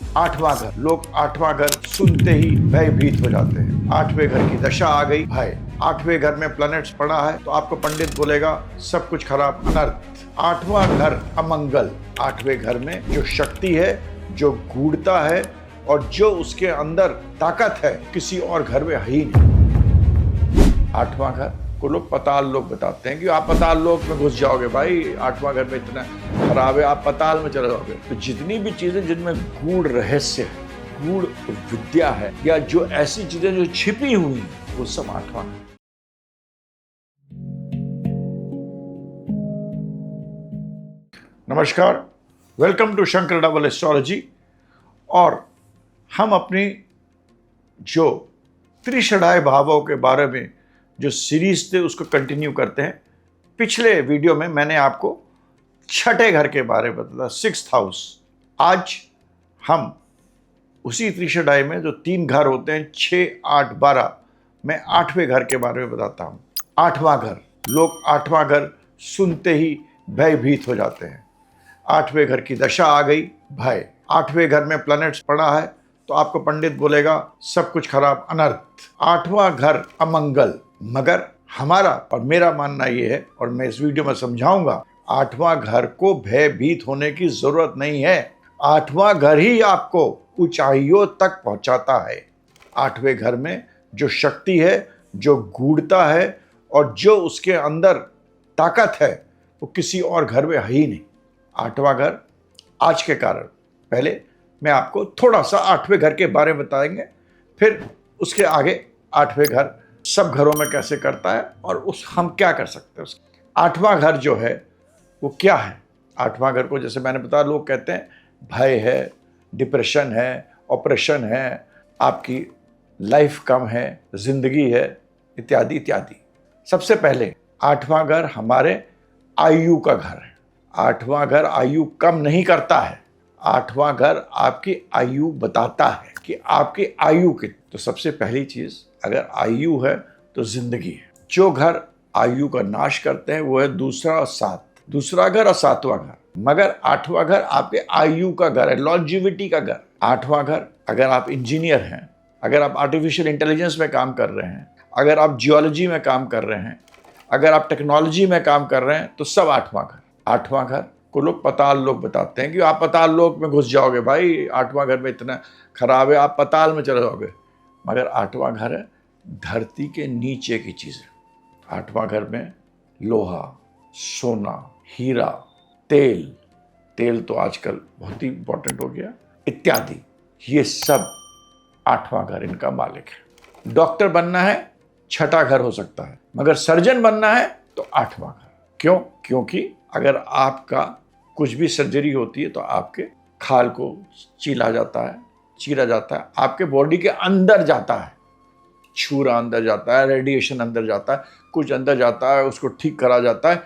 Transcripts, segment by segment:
आठवां घर, लोग आठवां घर सुनते ही भयभीत हो जाते हैं। आठवें घर की दशा आ गई, भय। आठवें घर में प्लैनेट्स पड़ा है तो आपको पंडित बोलेगा सब कुछ खराब, अनर्थ। आठवां घर अमंगल। आठवें घर में जो शक्ति है, जो गूढ़ता है और जो उसके अंदर ताकत है, किसी और घर में है ही नहीं। आठवां घर को लोग पाताल लोक बताते हैं कि आप पाताल लोक में घुस जाओगे भाई, आठवां घर में इतना खराब है, आप पाताल में चले जाओगे। तो जितनी भी चीजें जिनमें गूढ़ रहस्य है, गूढ़ विद्या है, या जो ऐसी चीजें जो छिपी हुई हैं, वो सब आठवां है। नमस्कार, welcome to Shankar double astrology. और हम अपनी जो त्रिषडाय भावों के बारे में जो सीरीज थे उसको कंटिन्यू करते हैं। पिछले वीडियो में मैंने आपको छठे घर के बारे में बताया, 6th हाउस। आज हम उसी त्रिषडाय में जो 3 घर होते हैं, 6, 8, 12, मैं 8वें घर के बारे में बताता हूं। आठवां घर, लोग आठवां घर सुनते ही भयभीत हो जाते हैं। आठवें घर की दशा आ गई, भय। आठवें घर में प्लैनेट्स पड़ा है तो आपको पंडित बोलेगा सब कुछ खराब, अनर्थ। आठवां घर अमंगल। मगर हमारा और मेरा मानना यह है, और मैं इस वीडियो में समझाऊंगा, आठवां घर को भयभीत होने की जरूरत नहीं है। आठवां घर ही आपको ऊंचाइयों तक पहुंचाता है। आठवें घर में जो शक्ति है, जो गूढ़ता है और जो उसके अंदर ताकत है, वो किसी और घर में है ही नहीं। आठवां घर आज के कारण, पहले मैं आपको थोड़ा सा आठवें घर के बारे में बताएंगे, फिर उसके आगे आठवें घर सब घरों में कैसे करता है और उस हम क्या कर सकते हैं। आठवां घर जो है वो क्या है? आठवां घर को जैसे मैंने बताया, लोग कहते हैं भय है, डिप्रेशन है, ऑपरेशन है, आपकी लाइफ कम है, जिंदगी है, इत्यादि इत्यादि। सबसे पहले आठवां घर हमारे आयु का घर है। आठवां घर आयु कम नहीं करता है, आठवां घर आपकी आयु बताता है कि आपकी आयु कितनी। तो सबसे पहली चीज, अगर आयु है तो जिंदगी है। जो घर आयु का नाश करते हैं वो है दूसरा और 7, दूसरा घर और 7वां घर। मगर आठवां घर आपके आयु का घर है, लॉन्जिविटी का घर। आठवां घर, अगर आप इंजीनियर हैं, अगर आप आर्टिफिशियल इंटेलिजेंस में काम कर रहे हैं, अगर आप जियोलॉजी में काम कर रहे हैं, अगर आप टेक्नोलॉजी में काम कर रहे हैं, तो सब आठवां घर। आठवां घर को लोग पाताल लोक बताते हैं कि आप पाताल लोक में घुस जाओगे भाई, आठवां घर में इतना खराब है, आप पाताल में चले जाओगे। मगर आठवां घर है धरती के नीचे की चीजें। आठवां घर में लोहा, सोना, हीरा, तेल, तेल तो आजकल बहुत ही इंपॉर्टेंट हो गया, इत्यादि, ये सब आठवां घर इनका मालिक है। डॉक्टर बनना है, छठा घर हो सकता है, मगर सर्जन बनना है तो आठवां घर। क्यों? क्योंकि अगर आपका कुछ भी सर्जरी होती है तो आपके खाल को चीरा जाता है, आपके बॉडी के अंदर जाता है, छुरा अंदर जाता है, रेडिएशन अंदर जाता है, कुछ अंदर जाता है, उसको ठीक करा जाता है,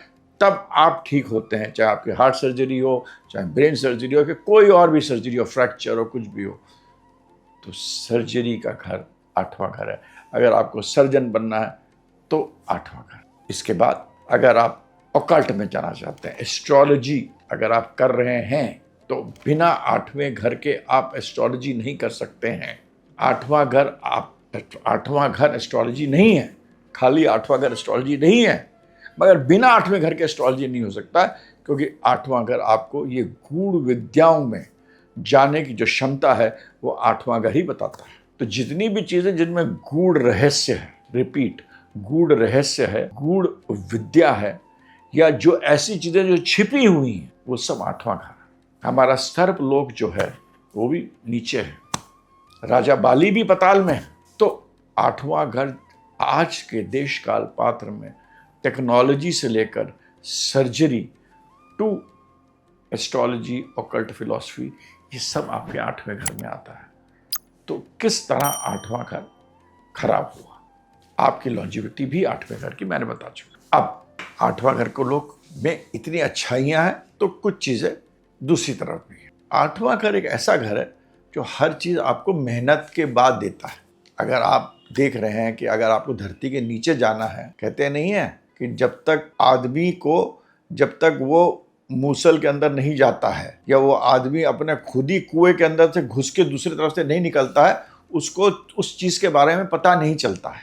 तब आप ठीक होते हैं। चाहे आपकी हार्ट सर्जरी हो, चाहे ब्रेन सर्जरी हो, कि कोई और भी सर्जरी हो, फ्रैक्चर हो, कुछ भी हो। तो सर्जरी का घर आठवां घर है। अगर आपको सर्जन बनना है तो आठवां घर। इसके बाद अगर आप ऑकल्ट में जाना चाहते हैं, एस्ट्रोलॉजी अगर आप कर रहे हैं, तो बिना आठवें घर के आप एस्ट्रोलॉजी नहीं कर सकते हैं। आठवां घर एस्ट्रोलॉजी नहीं है, खाली आठवां घर एस्ट्रोलॉजी नहीं है, मगर बिना आठवें घर के एस्ट्रोलॉजी नहीं हो सकता, क्योंकि आठवां घर आपको ये गूढ़ विद्याओं में जाने की जो क्षमता है वो आठवां घर ही बताता है। तो जितनी भी चीजें जिनमें गूढ़ रहस्य है, रिपीट, गूढ़ रहस्य है, गूढ़ विद्या है, या जो ऐसी चीजें जो छिपी हुई हैं, वो सब आठवां घर है। हमारा सर्प लोक जो है वो भी नीचे है, राजा बाली भी पाताल में है। तो आठवां घर आज के देश काल पात्र में टेक्नोलॉजी से लेकर surgery to astrology, occult philosophy, ये सब आपके आठवें घर में आता है। तो किस तरह आठवां घर खराब हुआ, आपकी लॉन्जिविटी भी आठवें घर की मैंने बता चुका। अब आठवां घर को लोग में इतनी अच्छाइयां हैं तो कुछ चीजें दूसरी तरफ भी है। आठवां घर एक ऐसा घर है जो हर चीज आपको मेहनत के बाद देता है। अगर आप देख रहे हैं कि अगर आपको धरती के नीचे जाना है, कहते नहीं है कि जब तक आदमी को, जब तक वो मूसल के अंदर नहीं जाता है, या वो आदमी अपने खुद ही कुएं के अंदर से घुस के दूसरी तरफ से नहीं निकलता है, उसको उस चीज के बारे में पता नहीं चलता है।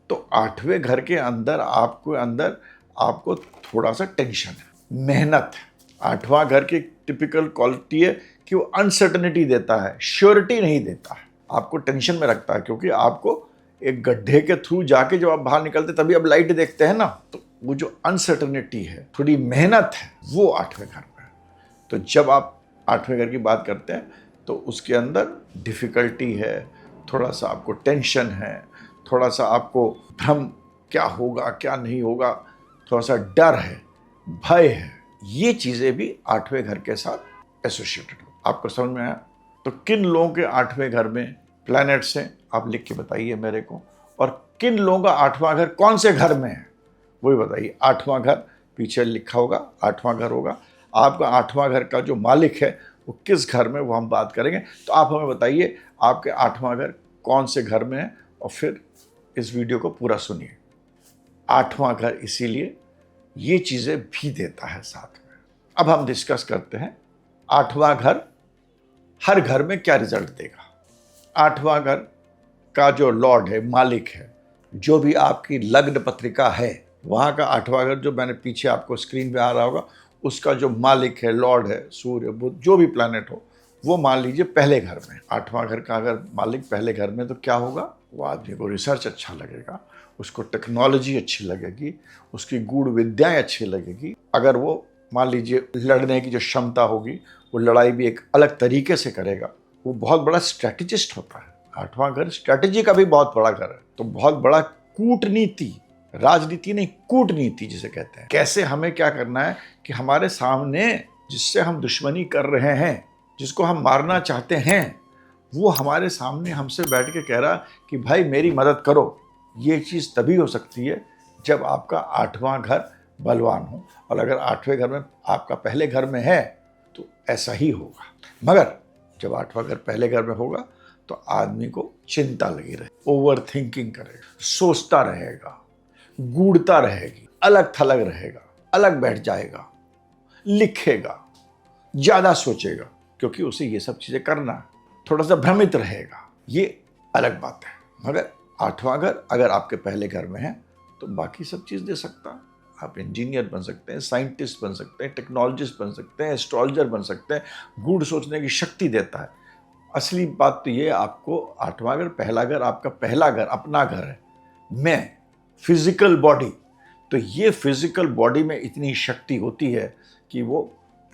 तो आठवें घर के अंदर आपको थोड़ा सा टेंशन है, मेहनत है। आठवां घर की टिपिकल क्वालिटी है कि वो अनसर्टनिटी देता है, श्योरिटी नहीं देता है, आपको टेंशन में रखता है, क्योंकि आपको एक गड्ढे के थ्रू जाके जब आप बाहर निकलते तभी आप लाइट देखते हैं ना, तो वो जो अनसर्टनिटी है, थोड़ी मेहनत है, वो आठवें घर में है। तो जब आप आठवें घर की बात करते हैं तो उसके अंदर डिफिकल्टी है, थोड़ा सा आपको टेंशन है, थोड़ा सा आपको भ्रम, क्या होगा क्या नहीं होगा, थोड़ा सा डर है, भय है। ये चीज़ें भी आठवें घर के साथ एसोसिएटेड हो। आपको समझ में आया? तो किन लोगों के आठवें घर में प्लैनेट्स हैं, आप लिख के बताइए मेरे को। और किन लोगों का आठवां घर कौन से घर में है वो भी बताइए। आठवां घर पीछे लिखा होगा, आठवां घर होगा। आपका आठवां घर का जो मालिक है वो किस घर में, वो हम बात करेंगे। तो आप हमें बताइए आपके आठवां घर कौन से घर में है, और फिर इस वीडियो को पूरा सुनिए। आठवां घर इसीलिए ये चीज़ें भी देता है साथ में। अब हम डिस्कस करते हैं आठवां घर हर घर में क्या रिजल्ट देगा। आठवां घर का जो लॉर्ड है, मालिक है, जो भी आपकी लग्न पत्रिका है, वहाँ का आठवां घर, जो मैंने पीछे आपको स्क्रीन पे आ रहा होगा, उसका जो मालिक है, लॉर्ड है, सूर्य बुध जो भी प्लैनेट हो, वो मान लीजिए पहले घर में। आठवां घर का अगर मालिक पहले घर में, तो क्या होगा, वो आदमी को रिसर्च अच्छा लगेगा, उसको टेक्नोलॉजी अच्छी लगेगी, उसकी गूढ़ विद्याएं अच्छी लगेगी। अगर वो मान लीजिए लड़ने की जो क्षमता होगी, वो लड़ाई भी एक अलग तरीके से करेगा, वो बहुत बड़ा स्ट्रैटेजिस्ट होता है। आठवां घर स्ट्रैटेजी का भी बहुत बड़ा घर है, तो बहुत बड़ा कूटनीति, राजनीति नहीं, कूटनीति जिसे कहते हैं, कैसे हमें क्या करना है कि हमारे सामने जिससे हम दुश्मनी कर रहे हैं, जिसको हम मारना चाहते हैं, वो हमारे सामने हमसे बैठ के कह रहा कि भाई मेरी मदद करो। ये चीज़ तभी हो सकती है जब आपका आठवां घर बलवान हो। और अगर आठवें घर में आपका पहले घर में है तो ऐसा ही होगा। मगर जब आठवां घर पहले घर में होगा तो आदमी को चिंता लगी रहे, ओवर थिंकिंग करेगा, सोचता रहेगा, गूढ़ता रहेगी, अलग थलग रहेगा, अलग बैठ जाएगा, लिखेगा, ज़्यादा सोचेगा, क्योंकि उसे ये सब चीज़ें करना है, थोड़ा सा भ्रमित रहेगा। ये अलग बात है। मगर आठवां घर अगर आपके पहले घर में है तो बाकी सब चीज़ दे सकता है। आप इंजीनियर बन सकते हैं, साइंटिस्ट बन सकते हैं, टेक्नोलॉजिस्ट बन सकते हैं, एस्ट्रोलॉजर बन सकते हैं, गूढ़ सोचने की शक्ति देता है। असली बात तो ये, आपको आठवां घर, पहला घर आपका पहला घर, अपना घर है, मैं, फिजिकल बॉडी। तो ये फिजिकल बॉडी में इतनी शक्ति होती है कि वो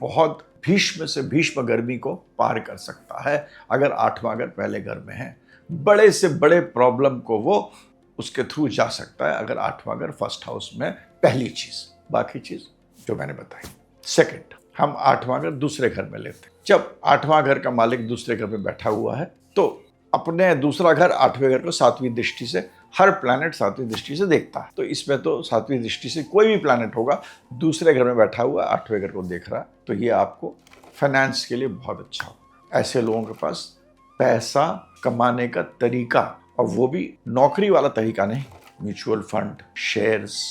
बहुत भीष्म से भीष्म गर्मी को पार कर सकता है अगर आठवां घर पहले घर में है। बड़े से बड़े प्रॉब्लम को वो उसके थ्रू जा सकता है अगर आठवां घर फर्स्ट हाउस में, पहली चीज। बाकी चीज जो मैंने बताई। सेकंड, हम आठवां घर दूसरे घर में लेते हैं। जब आठवां घर का मालिक दूसरे घर में बैठा हुआ है तो अपने दूसरा घर आठवें घर को सातवीं दृष्टि से, हर प्लैनेट सातवीं दृष्टि से देखता है। तो इसमें तो सातवीं दृष्टि से कोई भी प्लैनेट होगा, दूसरे घर में बैठा हुआ आठवें घर को देख रहा है, तो ये आपको फाइनेंस के लिए बहुत अच्छा हो। ऐसे लोगों के पास पैसा कमाने का तरीका, और वो भी नौकरी वाला तरीका नहीं, म्यूचुअल फंड, शेयर्स,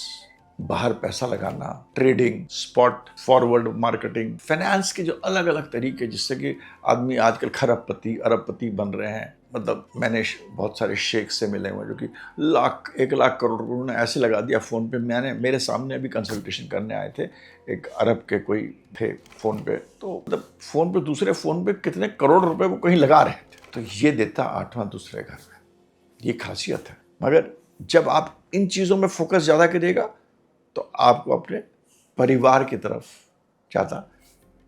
बाहर पैसा लगाना, trading, spot forward marketing, finance के जो अलग अलग तरीके, जिससे कि आदमी आजकल खरबपति अरबपति बन रहे हैं। मतलब मैंने बहुत सारे शेख से मिले हुए जो कि लाख 1 लाख करोड़ उन्होंने ऐसे लगा दिया फ़ोन पे। मेरे सामने अभी कंसल्टेशन करने आए थे, एक अरब के कोई थे फ़ोन पे, तो मतलब फ़ोन पे, दूसरे फ़ोन पे कितने करोड़ रुपए वो कहीं लगा रहे थे। तो ये देता आठवां दूसरे घर में, ये खासियत है। मगर जब आप इन चीज़ों में फोकस ज़्यादा करिएगा तो आपको अपने परिवार की तरफ ज़्यादा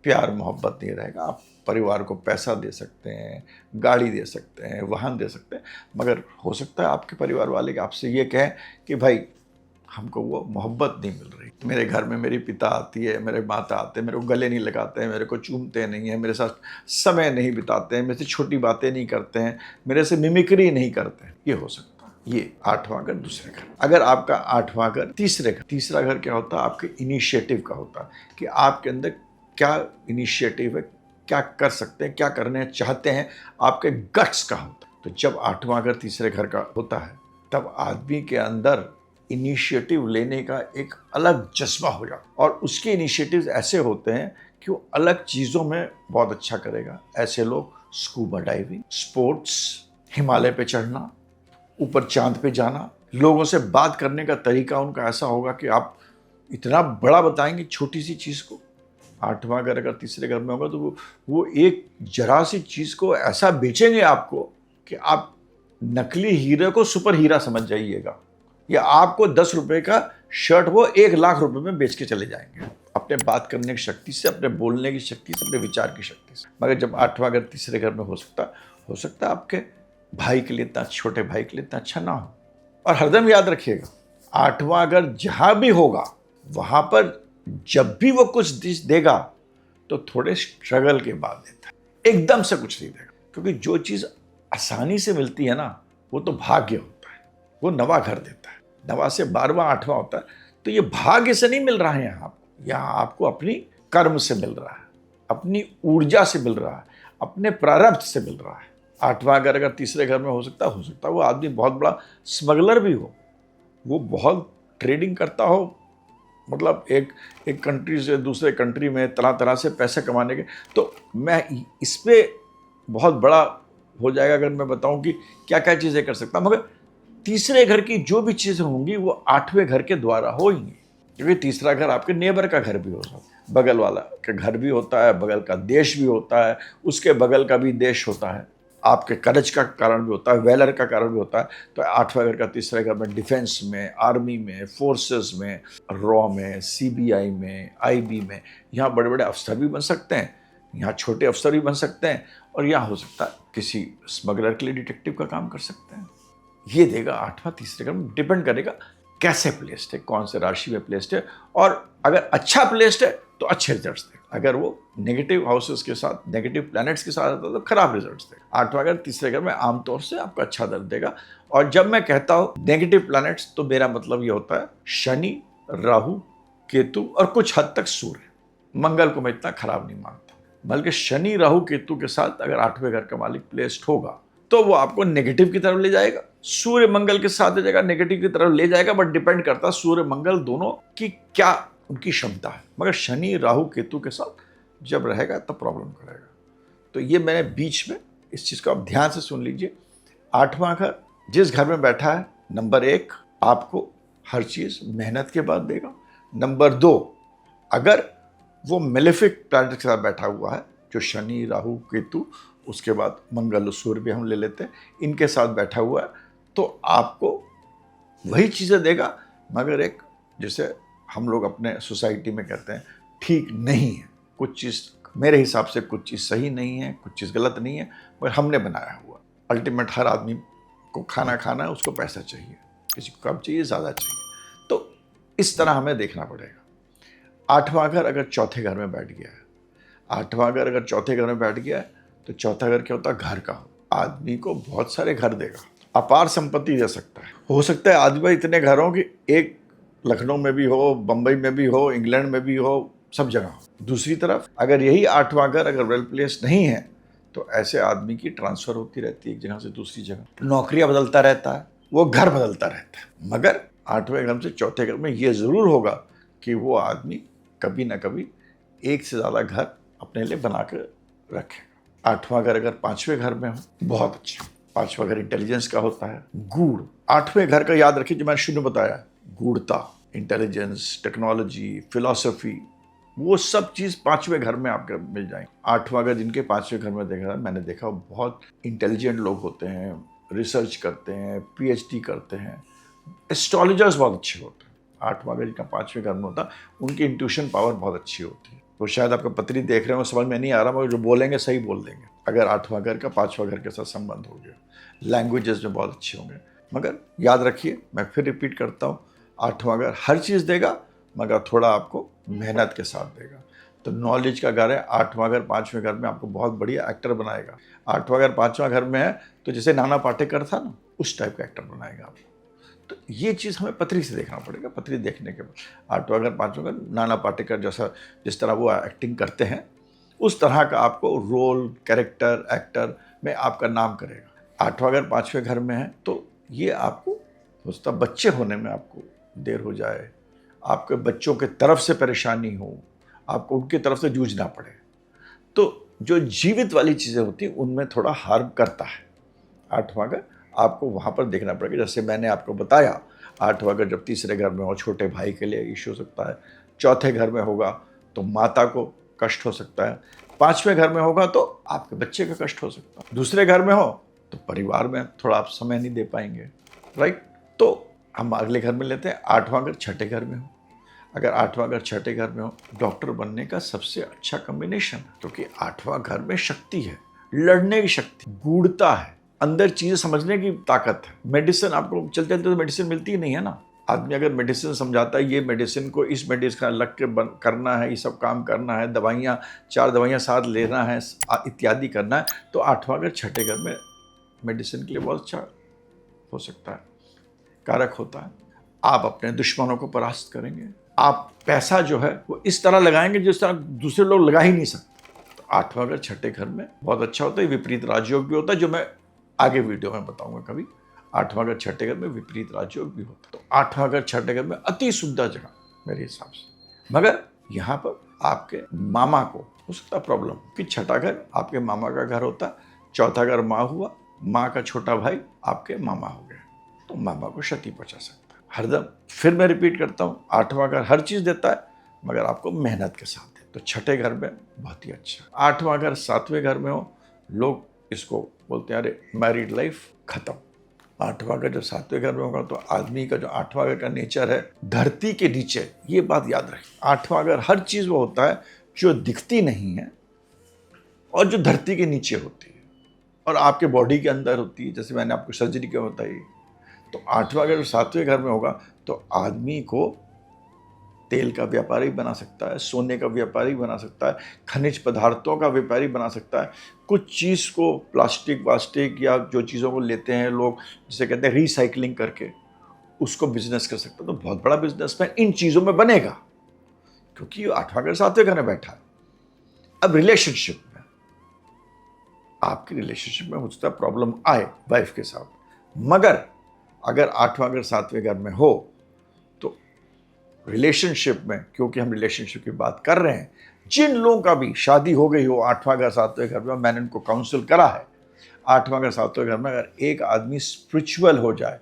प्यार मोहब्बत नहीं रहेगा। आप परिवार को पैसा दे सकते हैं, गाड़ी दे सकते हैं, वाहन दे सकते हैं, मगर हो सकता है आपके परिवार वाले आपसे ये कहें कि भाई हमको वो मोहब्बत नहीं मिल रही। मेरे घर में मेरी पिता आती है, मेरे माता आते हैं, मेरे को गले नहीं लगाते हैं, मेरे को चूमते नहीं हैं, मेरे साथ समय नहीं बिताते हैं, मेरे से छोटी बातें नहीं करते हैं, मेरे से मिमिक्री नहीं करते हैं। ये हो सकता है। ये आठवां घर दूसरे घर। अगर आपका आठवां घर तीसरा घर क्या होता है, आपके इनिशिएटिव का होता है कि आपके अंदर क्या इनिशिएटिव है, क्या कर सकते हैं, क्या करने चाहते हैं, आपके गट्स का होता है। तो जब आठवां घर तीसरे घर का होता है तब आदमी के अंदर इनिशिएटिव लेने का एक अलग जज्बा हो जाता, और उसके इनिशिएटिव्स ऐसे होते हैं कि वो अलग चीज़ों में बहुत अच्छा करेगा। ऐसे लोग स्कूबा डाइविंग, स्पोर्ट्स, हिमालय पे चढ़ना, ऊपर चांद पे जाना, लोगों से बात करने का तरीका उनका ऐसा होगा कि आप इतना बड़ा बताएंगे छोटी सी चीज़ को। 8वां घर अगर तीसरे घर में होगा तो वो एक जरा सी चीज़ को ऐसा बेचेंगे आपको कि आप नकली हीरे को सुपर हीरा समझ जाइएगा, या आपको 10 रुपए का शर्ट वो 1 लाख रुपए में बेच के चले जाएंगे, अपने बात करने की शक्ति से, अपने बोलने की शक्ति से, अपने विचार की शक्ति से। मगर जब 8वां घर तीसरे घर में हो सकता है आपके भाई के लिए इतना, छोटे भाई के लिए इतना अच्छा ना हो। और हरदम याद रखिएगा, 8वां घर जहां भी होगा वहां पर जब भी वो कुछ देगा तो थोड़े स्ट्रगल के बाद देता है, एकदम से कुछ नहीं देगा। क्योंकि जो चीज़ आसानी से मिलती है ना, वो तो भाग्य होता है, वो नवा घर देता है। नवा से 12वां 8वां होता है, तो ये भाग्य से नहीं मिल रहा है यहाँ आपको अपनी कर्म से मिल रहा है, अपनी ऊर्जा से मिल रहा है, अपने प्रारब्ध से मिल रहा है। 8वां घर अगर तीसरे घर में हो सकता है वो आदमी बहुत बड़ा स्मगलर भी हो, वो बहुत ट्रेडिंग करता हो, मतलब एक कंट्री से दूसरे कंट्री में तरह तरह से पैसे कमाने के। तो मैं इस पे बहुत बड़ा हो जाएगा अगर मैं बताऊं कि क्या क्या चीज़ें कर सकता, मगर तीसरे घर की जो भी चीज़ें होंगी वो 8वें घर के द्वारा होंगी। क्योंकि तीसरा घर आपके नेबर का घर भी हो सकता है, बगल वाला का घर भी होता है, बगल का देश भी होता है, उसके बगल का भी देश होता है, आपके करज का कारण भी होता है, वेलर का कारण भी होता है। तो 8वां घर का तीसरे घर में डिफेंस में, आर्मी में, फोर्सेस में, रॉ में, सीबीआई में, आईबी में, यहाँ बड़े बड़े अफसर भी बन सकते हैं, यहाँ छोटे अफसर भी बन सकते हैं, और यहाँ हो सकता है किसी स्मगलर के लिए डिटेक्टिव का काम कर सकते हैं। ये देगा 8वां तीसरे घर में, डिपेंड करेगा कैसे प्लेस्ड है, कौन से राशि में प्लेस्ड है, और अगर अच्छा प्लेस्ड है तो अच्छे रिजल्ट्स देगा। अगर वो नेगेटिव हाउसेस के साथ, नेगेटिव प्लैनेट्स के साथ आता है तो खराब रिजल्ट्स देगा। 8वां घर तीसरे घर में आमतौर से आपको अच्छा दर्द देगा। और जब मैं कहता हूँ नेगेटिव प्लैनेट्स, तो मेरा मतलब ये होता है शनि, राहु, केतु और कुछ हद तक सूर्य। मंगल को मैं इतना खराब नहीं मानता, बल्कि शनि, राहु, केतु के साथ अगर 8वें घर का मालिक प्लेस्ड होगा तो वो आपको नेगेटिव की तरफ ले जाएगा। सूर्य मंगल के साथ ले जाएगा, नेगेटिव की तरफ ले जाएगा, बट डिपेंड करता है सूर्य मंगल दोनों की क्या उनकी क्षमता है। मगर शनि, राहु, केतु के साथ जब रहेगा तब प्रॉब्लम करेगा। तो ये मैंने बीच में इस चीज़ को आप ध्यान से सुन लीजिए। 8वां घर जिस घर में बैठा है, नंबर 1 आपको हर चीज़ मेहनत के बाद देगा। नंबर 2, अगर वो मेलेफिक प्लैनेट के साथ बैठा हुआ है, जो शनि, राहु, केतु, उसके बाद मंगल और सूर्य भी हम ले लेते हैं, इनके साथ बैठा हुआ है, तो आपको वही चीज़ें देगा, मगर एक जैसे हम लोग अपने सोसाइटी में कहते हैं ठीक नहीं है। कुछ चीज़ मेरे हिसाब से कुछ चीज़ सही नहीं है, कुछ चीज़ गलत नहीं है, पर हमने बनाया हुआ। अल्टीमेट हर आदमी को खाना है, उसको पैसा चाहिए, किसी को कम चाहिए, ज़्यादा चाहिए, तो इस तरह हमें देखना पड़ेगा। 8वां घर अगर चौथे घर में बैठ गया है, 8वां घर अगर चौथे घर में बैठ गया है, तो चौथा घर क्या होता है? घर का। आदमी को बहुत सारे घर देगा, अपार संपत्ति दे सकता है। हो सकता है आदमी इतने घरों की, एक लखनऊ में भी हो, बम्बई में भी हो, इंग्लैंड में भी हो, सब जगह हो। दूसरी तरफ अगर यही 8वां घर अगर वेल प्लेस नहीं है, तो ऐसे आदमी की ट्रांसफर होती रहती है एक जगह से दूसरी जगह, नौकरियां बदलता रहता है, वो घर बदलता रहता है। मगर 8वें घर से चौथे घर में ये ज़रूर होगा कि वो आदमी कभी ना कभी एक से ज़्यादा घर अपने लिए बना कर रखेगा। 8वां घर अगर 5वें घर में हो, बहुत अच्छा। 5वां घर इंटेलिजेंस का होता है, गूढ़। 8वें घर का याद रखिए, जो मैंने शुरू में बताया, गूढ़ता, इंटेलिजेंस, टेक्नोलॉजी, फिलॉसफी, वो सब चीज़ 5वें घर में आपको मिल जाएंगे। 8वां घर जिनके 5वें घर में देखा, मैंने देखा बहुत इंटेलिजेंट लोग होते हैं, रिसर्च करते हैं, पीएचडी करते हैं, एस्ट्रोलॉजर्स बहुत अच्छे होते हैं। 8वां घर जिनका 5वें घर में होता है, उनकी इंट्यूशन पावर बहुत अच्छी होती है। तो शायद आपका पत्री देख रहे हो, समझ में नहीं आ रहा, मगर जो बोलेंगे सही बोल देंगे अगर 8वां घर का 5वां घर के साथ संबंध हो गया। लैंग्वेजेस में बहुत अच्छे होंगे। मगर याद रखिए, मैं फिर रिपीट करता हूँ, 8वां घर हर चीज़ देगा, मगर थोड़ा आपको मेहनत के साथ देगा। तो नॉलेज का घर है। 8वां घर 5वें घर में आपको बहुत बढ़िया एक्टर बनाएगा। 8वां घर 5वां घर में है तो जैसे नाना पाटेकर था ना, उस टाइप का एक्टर बनाएगा आपको। तो ये चीज़ हमें पत्री से देखना पड़ेगा। पत्री देखने के बाद 8वां घर 5वां घर नाना पाटेकर जैसा, जिस तरह वो एक्टिंग करते हैं, उस तरह का आपको रोल, कैरेक्टर, एक्टर में आपका नाम करेगा। 8वां घर 5वें घर में है तो ये आपको बच्चे होने में आपको देर हो जाए, आपके बच्चों के तरफ से परेशानी हो, आपको उनकी तरफ से जूझना पड़े, तो जो जीवित वाली चीज़ें होती हैं उनमें थोड़ा हार्म करता है। आठवां घर आपको वहाँ पर देखना पड़ेगा। जैसे मैंने आपको बताया, आठवां घर जब तीसरे घर में हो छोटे भाई के लिए इश्यू हो सकता है, चौथे घर में होगा तो माता को कष्ट हो सकता है, पांचवें घर में होगा तो आपके बच्चे का कष्ट हो सकता है, दूसरे घर में हो तो परिवार में थोड़ा आप समय नहीं दे पाएंगे, राइट। तो हम अगले घर में लेते हैं, आठवां घर छठे घर में हो। अगर आठवां घर छठे घर में हो, डॉक्टर बनने का सबसे अच्छा कॉम्बिनेशन है, क्योंकि आठवां घर में शक्ति है, लड़ने की शक्ति, गूढ़ता है, अंदर चीजें समझने की ताकत है। मेडिसिन आपको चलते चलते तो मेडिसिन मिलती ही नहीं है ना। आदमी अगर मेडिसिन समझाता है, ये मेडिसिन को इस मेडिसिन लग के करना है, ये सब काम करना है, दवाइयाँ 4 दवाइयाँ साथ लेना है इत्यादि करना है, तो आठवां घर छठे घर में मेडिसिन के लिए बहुत अच्छा हो सकता है, कारक होता है। आप अपने दुश्मनों को परास्त करेंगे, आप पैसा जो है वो इस तरह लगाएंगे जिस तरह दूसरे लोग लगा ही नहीं सकते। तो आठवां घर छठे घर में बहुत अच्छा होता है। विपरीत राजयोग भी होता है, जो मैं आगे वीडियो में बताऊंगा कभी। आठवां घर छठे घर में विपरीत राजयोग भी होता है। तो आठवां घर छठे घर में अति सुंदर जगह मेरे हिसाब से, मगर यहाँ पर आपके मामा को हो सकता प्रॉब्लम कि छठा घर आपके मामा का घर होता है, चौथा घर माँ हुआ, माँ का छोटा भाई आपके मामा हो गया, तो मामा को क्षति पहुंचा सकता है हरदम। फिर मैं रिपीट करता हूँ, आठवां घर हर चीज़ देता है मगर आपको मेहनत के साथ है, तो छठे घर में बहुत ही अच्छा। आठवां घर सातवें घर में हो, लोग इसको बोलते हैं अरे मैरिड लाइफ खत्म। आठवां घर जब सातवें घर में होगा तो आदमी का जो आठवां घर का नेचर है धरती के नीचे, ये बात याद रखें। आठवां घर हर चीज़ वो होता है जो दिखती नहीं है और जो धरती के नीचे होती है और आपके बॉडी के अंदर होती है। जैसे मैंने आपको सर्जरी क्यों बताई, तो आठवां घर सातवें घर में होगा तो आदमी को तेल का व्यापारी बना सकता है, सोने का व्यापारी बना सकता है, खनिज पदार्थों का व्यापारी बना सकता है। कुछ चीज़ को प्लास्टिक वास्टिक या जो चीज़ों को लेते हैं लोग, जिसे कहते हैं रिसाइकलिंग करके, उसको बिजनेस कर सकता है। तो बहुत बड़ा बिजनेसमैन इन चीज़ों में बनेगा, क्योंकि आठवां घर सातवें घर में बैठा है। अब रिलेशनशिप में, आपकी रिलेशनशिप में हो सकता है प्रॉब्लम आए वाइफ के साथ, मगर अगर आठवां घर सातवें घर में हो तो रिलेशनशिप में, क्योंकि हम रिलेशनशिप की बात कर रहे हैं, जिन लोगों का भी शादी हो गई हो आठवां घर सातवें घर में, मैंने उनको काउंसिल करा है। आठवां घर सातवें घर में अगर एक आदमी स्पिरिचुअल हो जाए,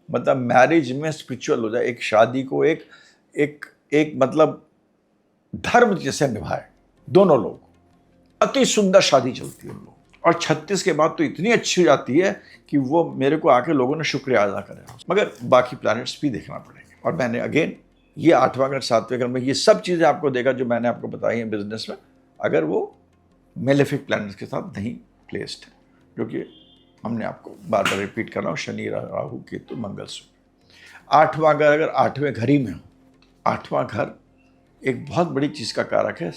मतलब मैरिज में स्पिरिचुअल हो जाए, एक शादी को एक एक एक मतलब धर्म जैसे निभाए दोनों लोग, अति सुंदर शादी चलती है उन लोग। और 36 के बाद तो इतनी अच्छी हो जाती है कि वो मेरे को आके लोगों ने शुक्रिया अदा करें, मगर बाकी प्लैनेट्स भी देखना पड़ेंगे। और मैंने अगेन ये आठवां घर सातवें घर में ये सब चीज़ें आपको देगा जो मैंने आपको बताई हैं बिजनेस में, अगर वो मेलेफिक प्लैनेट्स के साथ नहीं प्लेस्ड है, क्योंकि हमने आपको बार बार रिपीट कर रहा हूँ, शनि राहु केतु मंगल सूर्य। आठवां घर अगर आठवें घर ही में हो, आठवां घर एक बहुत बड़ी चीज़ का कारक है,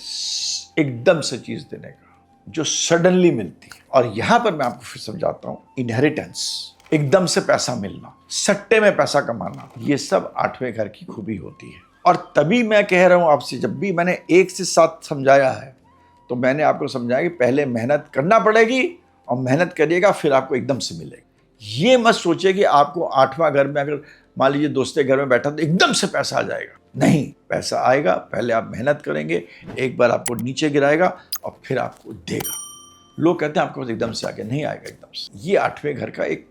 एकदम से चीज़ देने का, जो सडनली मिलती है। और यहाँ पर मैं आपको फिर समझाता हूँ, इनहेरिटेंस, एकदम से पैसा मिलना, सट्टे में पैसा कमाना, ये सब आठवें घर की खूबी होती है। और तभी मैं कह रहा हूँ आपसे, जब भी मैंने 1 से 7 समझाया है तो मैंने आपको समझाया कि पहले मेहनत करना पड़ेगी और मेहनत करिएगा फिर आपको एकदम से मिलेगी। ये मत सोचिए कि आपको आठवां घर में अगर मान लीजिए दोस्ते घर में बैठा तो एकदम से पैसा आ जाएगा। नहीं, पैसा आएगा, पहले आप मेहनत करेंगे, एक बार आपको नीचे गिराएगा और फिर आपको देगा। लोग कहते हैं आपको एकदम से आगे नहीं आएगा एकदम से। ये आठवें घर का एक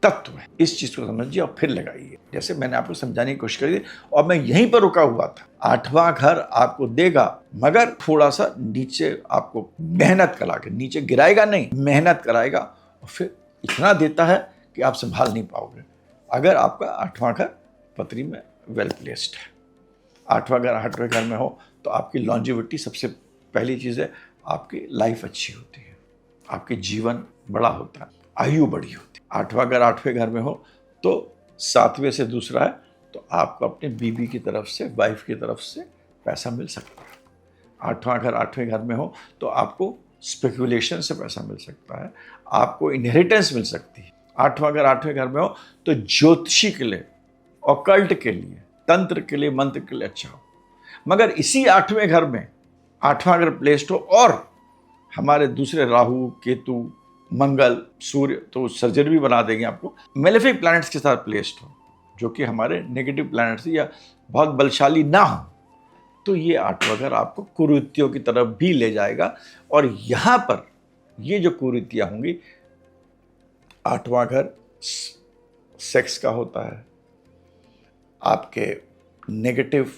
तत्व है, इस चीज को समझिए और फिर लगाइए। जैसे मैंने आपको समझाने की कोशिश करी और मैं यहीं पर रुका हुआ था। आठवां घर आपको देगा मगर थोड़ा सा नीचे आपको मेहनत करा के, नीचे गिराएगा नहीं, मेहनत कराएगा और फिर इतना देता है कि आप संभाल नहीं पाओगे, अगर आपका आठवां घर पत्री में वेल प्लेस्ड है। आठवां घर आठवें घर में हो तो आपकी लॉन्जिविटी, सबसे पहली चीज़ है आपकी लाइफ अच्छी होती है, आपके जीवन बड़ा होता है, आयु बड़ी होती है। आठवां घर आठवें घर में हो तो सातवें से दूसरा है तो आपको अपने बीबी की तरफ से, वाइफ की तरफ से पैसा मिल सकता है। आठवां घर आठवें घर में हो तो आपको स्पेकुलेशन से पैसा मिल सकता है, आपको इनहेरिटेंस मिल सकती है। आठवां घर आठवें घर में हो तो ज्योतिषी के लिए, ऑकल्ट के लिए, तंत्र के लिए, मंत्र के लिए अच्छा हो। मगर इसी आठवें घर में आठवां घर प्लेस्ड हो और हमारे दूसरे राहु केतु मंगल सूर्य तो सर्जरी भी बना देंगे आपको, मेलेफिक प्लैनेट्स के साथ प्लेस्ड हो, जो कि हमारे नेगेटिव प्लैनेट्स या बहुत बलशाली ना हो, तो ये 8वां घर आपको कुरीतियों की तरफ भी ले जाएगा। और यहाँ पर ये जो कुरीतियाँ होंगी, 8वां घर सेक्स का होता है, आपके नेगेटिव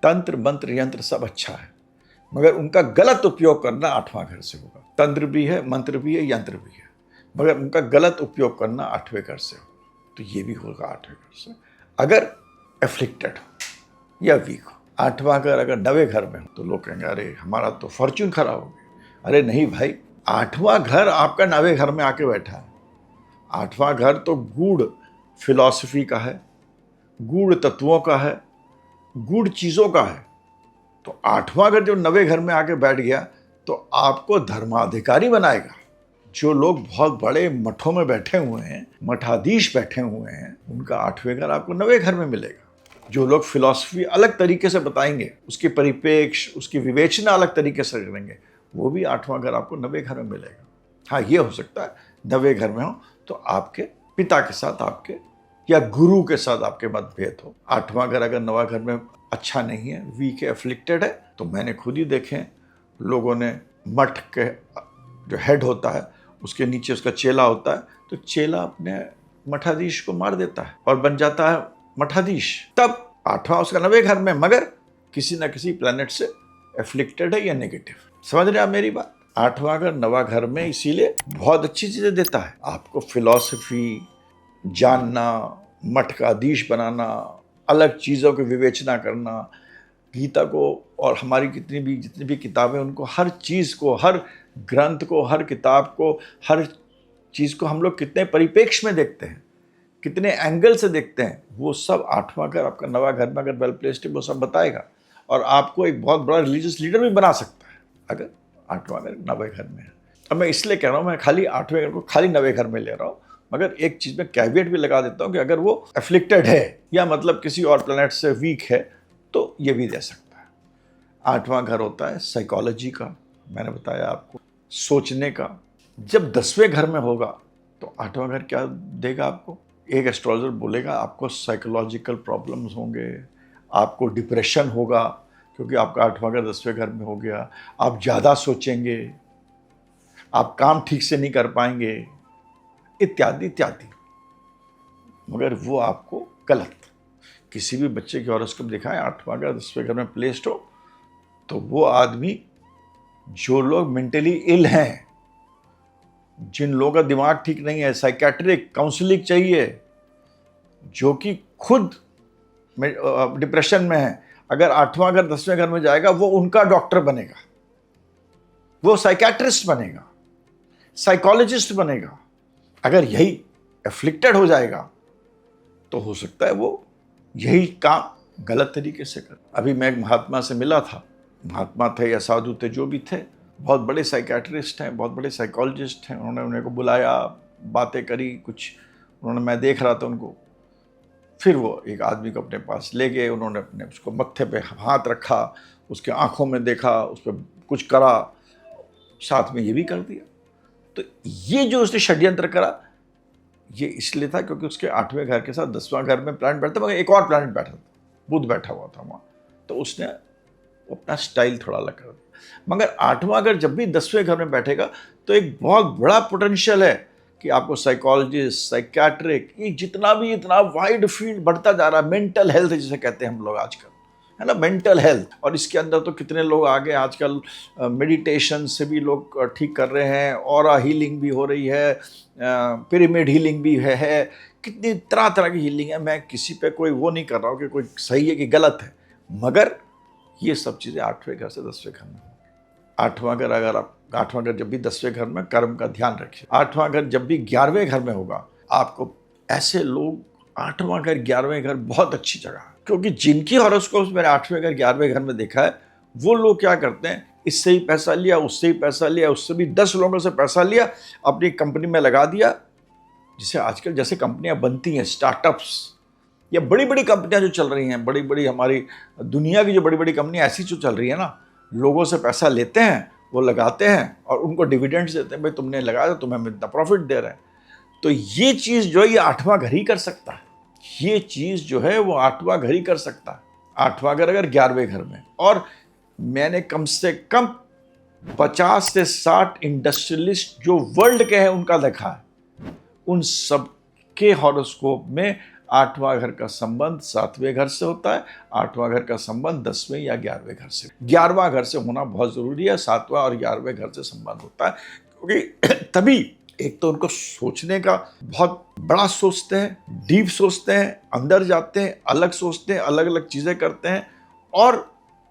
तंत्र मंत्र यंत्र सब अच्छा है, मगर उनका गलत उपयोग करना 8वां घर से होगा। तंत्र भी है, मंत्र भी है, यंत्र भी है, मगर उनका गलत उपयोग करना 8वें घर से हो, तो ये भी होगा 8वें घर से, अगर एफ्लिक्टेड हो या वीक हो। 8वां घर अगर 9वें घर में हो तो लोग कहेंगे अरे हमारा तो फॉर्च्यून खराब हो गया। अरे नहीं भाई, 8वां घर आपका 9वें घर में आके बैठा है। 8वां घर तो गूढ़ फिलॉसफी का है, गूढ़ तत्वों का है, गूढ़ चीज़ों का है। तो 8वां घर जब 9वें घर में आके बैठ गया तो आपको धर्माधिकारी बनाएगा। जो लोग बहुत बड़े मठों में बैठे हुए हैं, मठाधीश बैठे हुए हैं, उनका 8वें घर आपको 9वें घर में मिलेगा। जो लोग फिलॉसफी अलग तरीके से बताएंगे, उसकी परिप्रेक्ष्य, उसकी विवेचना अलग तरीके से करेंगे, वो भी 8वां घर आपको 9वें घर में मिलेगा। हाँ, ये हो सकता है 9वें घर में हो तो आपके पिता के साथ आपके या गुरु के साथ आपके मतभेद हो। 8वां घर अगर 9वां घर में अच्छा नहीं है, वीक है, एफ्लिक्टेड है, तो मैंने खुद ही देखे लोगों ने मठ के जो हेड होता है उसके नीचे उसका चेला होता है, तो चेला अपने मठाधीश को मार देता है और बन जाता है मठाधीश। तब 8वां उसका 9वें घर में, मगर किसी न किसी प्लैनेट से एफ्लिक्टेड है या नेगेटिव। समझ रहे आप मेरी बात? 8वां घर 9वां घर में इसीलिए बहुत अच्छी चीजें देता है आपको, फिलॉसफी जानना, मठ का अधीश बनाना, अलग चीज़ों की विवेचना करना, गीता को और हमारी जितनी भी किताबें, उनको हर चीज़ को, हर ग्रंथ को, हर किताब को, हर चीज़ को हम लोग कितने परिप्रेक्ष्य में देखते हैं, कितने एंगल से देखते हैं, वो सब 8वां घर आपका 9वां घर में अगर वेल प्लेस्ड है वो सब बताएगा। और आपको एक बहुत बड़ा रिलीजियस लीडर भी बना सकता है अगर 8वां घर 9वें घर में है। अब मैं इसलिए कह रहा हूँ, मैं खाली 8वें घर को खाली 9वें घर में ले रहा हूँ, मगर एक चीज़ में कैविएट भी लगा देता हूँ कि अगर वो एफ्लिक्टेड है या मतलब किसी और प्लैनेट से वीक है तो ये भी दे सकता है। 8वां घर होता है साइकोलॉजी का, मैंने बताया आपको, सोचने का। जब 10वें घर में होगा तो 8वां घर क्या देगा आपको? एक एस्ट्रोलॉजर बोलेगा आपको साइकोलॉजिकल प्रॉब्लम्स होंगे, आपको डिप्रेशन होगा, क्योंकि आपका 8वां घर 10वें घर में हो गया। आप ज़्यादा सोचेंगे, आप काम ठीक से नहीं कर पाएंगे, इत्यादि इत्यादि। मगर वो आपको गलत, किसी भी बच्चे की हॉरोस्कोप दिखाएं 8वां घर 10वें घर में प्लेस्ड हो, तो वो आदमी, जो लोग मेंटली इल हैं, जिन लोगों का दिमाग ठीक नहीं है, साइकेट्रिक काउंसलिंग चाहिए, जो कि खुद डिप्रेशन में है, अगर 8वां घर 10वें घर में जाएगा वो उनका डॉक्टर बनेगा, वो साइकेट्रिस्ट बनेगा, साइकोलॉजिस्ट बनेगा। अगर यही एफ्लिक्टेड हो जाएगा तो हो सकता है वो यही काम गलत तरीके से कर। अभी मैं एक महात्मा से मिला था, महात्मा थे या साधु थे, जो भी थे, बहुत बड़े साइकेट्रिस्ट हैं, बहुत बड़े साइकोलॉजिस्ट हैं। उन्होंने उन्हें को बुलाया, बातें करी कुछ, उन्होंने, मैं देख रहा था उनको। फिर वो एक आदमी को अपने पास ले गए, उन्होंने अपने उसको मत्थे पे हाथ रखा, उसके आंखों में देखा, उस पर कुछ करा, साथ में ये भी कर दिया। तो ये जो उसने षड्यंत्र करा, ये इसलिए था क्योंकि उसके 8वें घर के साथ 10वां घर में प्लैनेट बैठा, मगर एक और प्लैनेट बैठा था, बुध बैठा हुआ था वहाँ, तो उसने अपना स्टाइल थोड़ा अलग कर दिया। मगर 8वां घर जब भी 10वें घर में बैठेगा तो एक बहुत बड़ा पोटेंशियल है कि आपको साइकोलॉजिस्ट, साइकेट्रिक, ये जितना भी इतना वाइड फील्ड बढ़ता जा रहा है, मेंटल हेल्थ जिसे कहते हैं हम लोग आजकल, है ना, मेंटल हेल्थ। और इसके अंदर तो कितने लोग आगे आजकल मेडिटेशन से भी लोग ठीक कर रहे हैं, ऑरा हीलिंग भी हो रही है, पिरामिड हीलिंग भी है, कितनी तरह तरह की हीलिंग है। मैं किसी पे कोई वो नहीं कर रहा हूँ कि कोई सही है कि गलत है, मगर ये सब चीज़ें 8वें घर से 10वें घर में होंगी। 8वां घर, अगर आप 8वां घर जब भी 10वें घर में, कर्म का ध्यान रखिए। 8वां घर जब भी 11वें घर में होगा, आपको ऐसे लोग, 8वां घर 11वें घर बहुत अच्छी जगह है, क्योंकि जिनकी हॉरोस्कोप्स मैंने 8वें घर 11वें घर में देखा है, वो लोग क्या करते हैं, इससे ही पैसा लिया, उससे ही पैसा लिया, उससे भी 10 लोगों से पैसा लिया, अपनी कंपनी में लगा दिया। जिसे आजकल जैसे कंपनियां बनती हैं, स्टार्टअप्स या बड़ी बड़ी कंपनियां जो चल रही हैं, बड़ी बड़ी हमारी दुनिया की जो बड़ी बड़ी कंपनियां ऐसी जो चल रही है ना, लोगों से पैसा लेते हैं, वो लगाते हैं और उनको डिविडेंड्स देते हैं, भाई तुमने लगाया तो तुम्हें हम इतना प्रॉफिट दे रहे हैं। तो ये चीज़ जो है, ये 8वां घर ही कर सकता है। ये चीज जो है वो 8वां घर ही कर सकता है। 8वां घर अगर 11वें घर में, और मैंने कम से कम 50 से 60 इंडस्ट्रियलिस्ट जो वर्ल्ड के हैं उनका देखा है, उन सब के हॉरोस्कोप में 8वां घर का संबंध 7वें घर से होता है, 8वां घर का संबंध 10वें या 11वें घर से। 11वां घर से होना बहुत जरूरी है, 7वां और 11वें घर से संबंध होता है, क्योंकि तभी एक तो उनको सोचने का बहुत बड़ा सोचते हैं, डीप सोचते हैं, अंदर जाते हैं, अलग सोचते हैं, अलग अलग चीजें करते हैं, और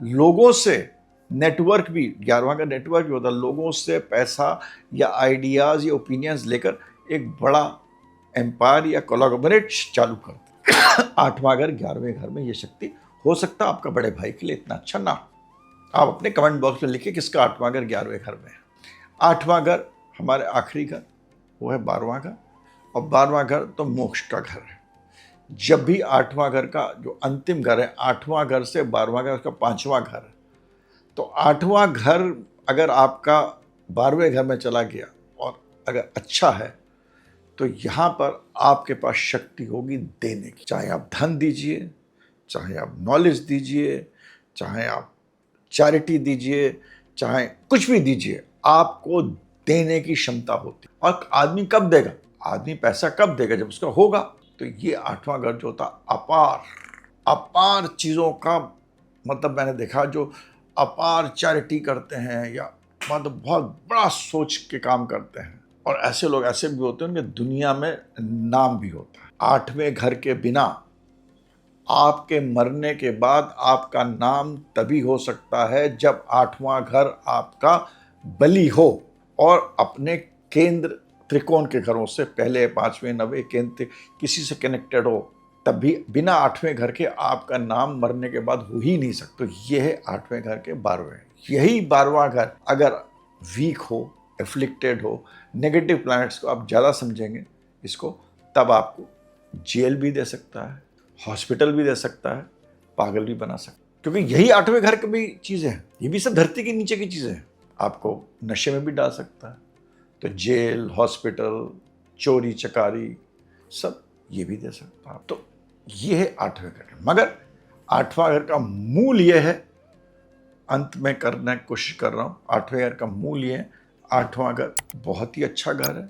लोगों से नेटवर्क भी, 11वां का नेटवर्क भी होता है, लोगों से पैसा या आइडियाज या ओपिनियंस लेकर एक बड़ा एम्पायर या कोलैबोरेट चालू करते हैं। 8वां घर 11वें घर में ये शक्ति हो सकता है आपका बड़े भाई के लिए इतना अच्छा ना हो। आप अपने कमेंट बॉक्स में लिखिए किसका 8वां घर 11वें घर में है। 8वां घर हमारे आखिरी घर वो है 12वां घर, और 12वां घर तो मोक्ष का घर है। जब भी 8वां घर का जो अंतिम घर है, 8वां घर से 12वां घर उसका 5वां घर है, तो 8वां घर अगर आपका 12वें घर में चला गया और अगर अच्छा है, तो यहाँ पर आपके पास शक्ति होगी देने की। चाहे आप धन दीजिए, चाहे आप नॉलेज दीजिए, चाहे आप चैरिटी दीजिए, चाहे कुछ भी दीजिए, आपको देने की क्षमता होती है। और आदमी कब देगा? आदमी पैसा कब देगा? जब उसका होगा। तो ये 8वां घर जो होता अपार अपार चीज़ों का, मतलब मैंने देखा जो अपार चैरिटी करते हैं या मतलब बहुत बड़ा सोच के काम करते हैं, और ऐसे लोग ऐसे भी होते हैं उनके दुनिया में नाम भी होता है। 8वें घर के बिना आपके मरने के बाद आपका नाम तभी हो सकता है जब 8वां घर आपका बली हो और अपने केंद्र त्रिकोण के घरों से, पहले 5वें 9वें केंद्र किसी से कनेक्टेड हो, तभी बिना 8वें घर के आपका नाम मरने के बाद हो ही नहीं सकता। तो ये है 8वें घर के 12वें। यही 12वां घर अगर वीक हो, एफ्लिक्टेड हो, नेगेटिव प्लैनेट्स को आप ज़्यादा समझेंगे इसको, तब आपको जेल भी दे सकता है, हॉस्पिटल भी दे सकता है, पागल भी बना सकता है, क्योंकि यही 8वें घर की भी चीज़ें हैं। ये भी सब धरती के नीचे की चीज़ें हैं। आपको नशे में भी डाल सकता है, तो जेल, हॉस्पिटल, चोरी चकारी सब ये भी दे सकता है। तो ये है 8वें घर। मगर 8वां घर का मूल ये है, अंत में करने की कोशिश कर रहा हूँ, 8वें घर का मूल ये है, 8वां घर बहुत ही अच्छा घर है।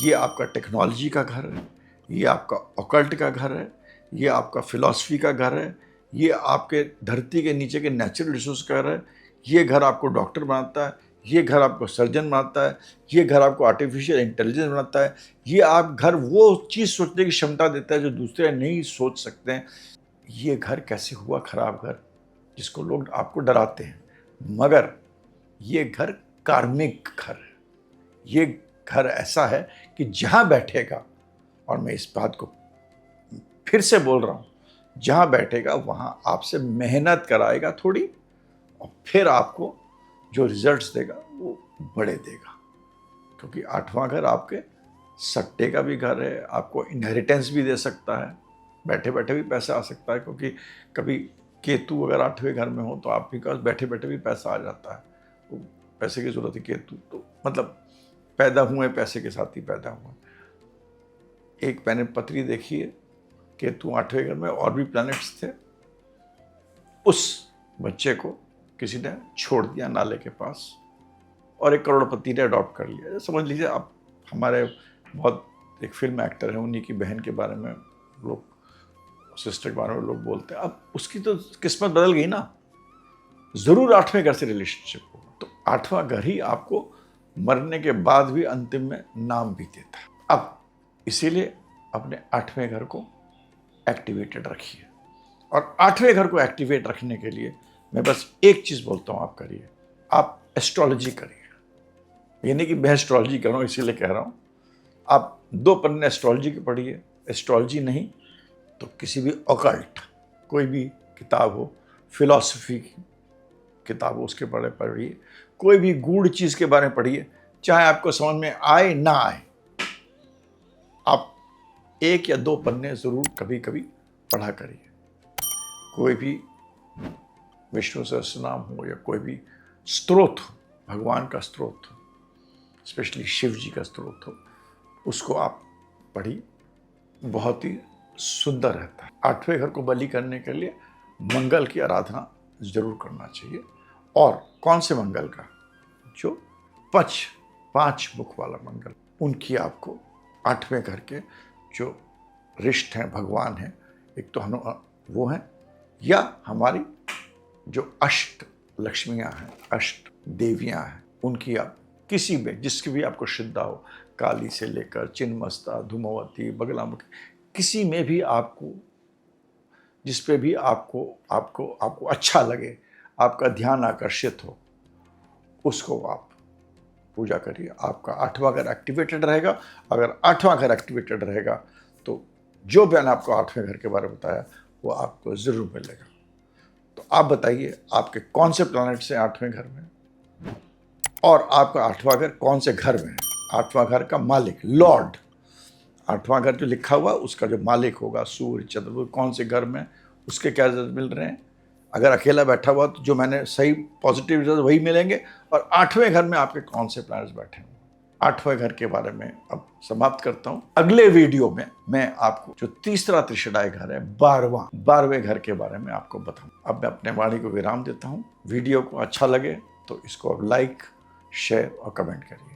ये आपका टेक्नोलॉजी का घर है, ये आपका ऑकल्ट का घर है, ये आपका फिलॉसफी का घर है, ये आपके धरती के नीचे के नेचुरल रिसोर्स का घर है। ये घर आपको डॉक्टर बनाता है, ये घर आपको सर्जन बनाता है, ये घर आपको आर्टिफिशियल इंटेलिजेंस बनाता है, ये आप घर वो चीज़ सोचने की क्षमता देता है जो दूसरे नहीं सोच सकते हैं। ये घर कैसे हुआ खराब घर, जिसको लोग आपको डराते हैं, मगर ये घर कार्मिक घर है। ये घर ऐसा है कि जहाँ बैठेगा, और मैं इस बात को फिर से बोल रहा हूँ, जहाँ बैठेगा वहाँ आपसे मेहनत कराएगा थोड़ी, और फिर आपको जो रिजल्ट्स देगा वो बड़े देगा। क्योंकि 8वां घर आपके सट्टे का भी घर है, आपको इनहेरिटेंस भी दे सकता है, बैठे बैठे भी पैसा आ सकता है, क्योंकि कभी केतु अगर 8वें घर में हो तो आपके पास बैठे बैठे भी पैसा आ जाता है। तो पैसे की जरूरत है, केतु तो मतलब पैदा हुए पैसे के साथ ही पैदा हुए। एक मैंने पत्री देखी है, केतु 8वें घर में और भी प्लैनेट्स थे, उस बच्चे को किसी ने छोड़ दिया नाले के पास, और एक करोड़पति ने अडॉप्ट कर लिया। समझ लीजिए आप, हमारे बहुत एक फिल्म एक्टर है, उन्हीं की बहन के बारे में लोग, सिस्टर के बारे में लोग बोलते हैं। अब उसकी तो किस्मत बदल गई ना, जरूर 8वें घर से रिलेशनशिप होगा। तो 8वां घर ही आपको मरने के बाद भी अंतिम में नाम भी देता है। अब इसीलिए अपने 8वें घर को एक्टिवेटेड रखिए, और 8वें घर को एक्टिवेट रखने के लिए मैं बस एक चीज़ बोलता हूँ, आप करिए, आप एस्ट्रोलॉजी करिए। ये नहीं कि मैं एस्ट्रोलॉजी कर रहा हूँ इसीलिए कह रहा हूँ, आप 2 पन्ने एस्ट्रोलॉजी के पढ़िए। एस्ट्रोलॉजी नहीं तो किसी भी ऑकल्ट कोई भी किताब हो, फिलॉसफी की किताब हो, उसके बारे में पढ़िए। कोई भी गूढ़ चीज़ के बारे में पढ़िए, चाहे आपको समझ में आए ना आए, आप 1 या 2 पन्ने ज़रूर कभी कभी पढ़ा करिए। कोई भी विष्णु सहस्त्रनाम हो या कोई भी स्तोत्र हो, भगवान का स्तोत्र हो, स्पेशली शिव जी का स्तोत्र हो, उसको आप पढ़िए। बहुत ही सुंदर रहता है। 8वें घर को बलि करने के लिए मंगल की आराधना जरूर करना चाहिए। और कौन से मंगल का? जो 5 मुख वाला मंगल, उनकी आपको 8वें घर के जो रिष्ट हैं, भगवान हैं, एक तो वो हैं, या हमारी जो अष्ट लक्ष्मियां हैं, अष्ट देवियां हैं, उनकी आप किसी में जिसकी भी आपको श्रद्धा हो, काली से लेकर चिन्मस्ता, धूमवती, बगलामुखी, किसी में भी आपको, जिस पे भी आपको आपको आपको अच्छा लगे, आपका ध्यान आकर्षित हो, उसको आप पूजा करिए। आपका 8वां घर एक्टिवेटेड रहेगा। अगर 8वां घर एक्टिवेटेड रहेगा तो जो मैंने आपको 8वें घर के बारे में बताया वो आपको जरूर मिलेगा। तो आप बताइए आपके कौन से प्लैनेट्स हैं 8वें घर में, और आपका 8वां घर कौन से घर में है। 8वां घर का मालिक, लॉर्ड, 8वां घर जो लिखा हुआ उसका जो मालिक होगा, सूर्य, चंद्र, कौन से घर में, उसके क्या रिजल्ट मिल रहे हैं। अगर अकेला बैठा हुआ तो जो मैंने सही पॉजिटिव रिजल्ट वही मिलेंगे। और 8वें घर में आपके कौन से प्लैनेट्स बैठे हैं। 8वें घर के बारे में अब समाप्त करता हूं। अगले वीडियो में मैं आपको जो तीसरा त्रिशदाई घर है, 12वें घर के बारे में आपको बताऊं। अब मैं अपने वाणी को विराम देता हूं। वीडियो को अच्छा लगे तो इसको अब लाइक, शेयर और कमेंट करिए।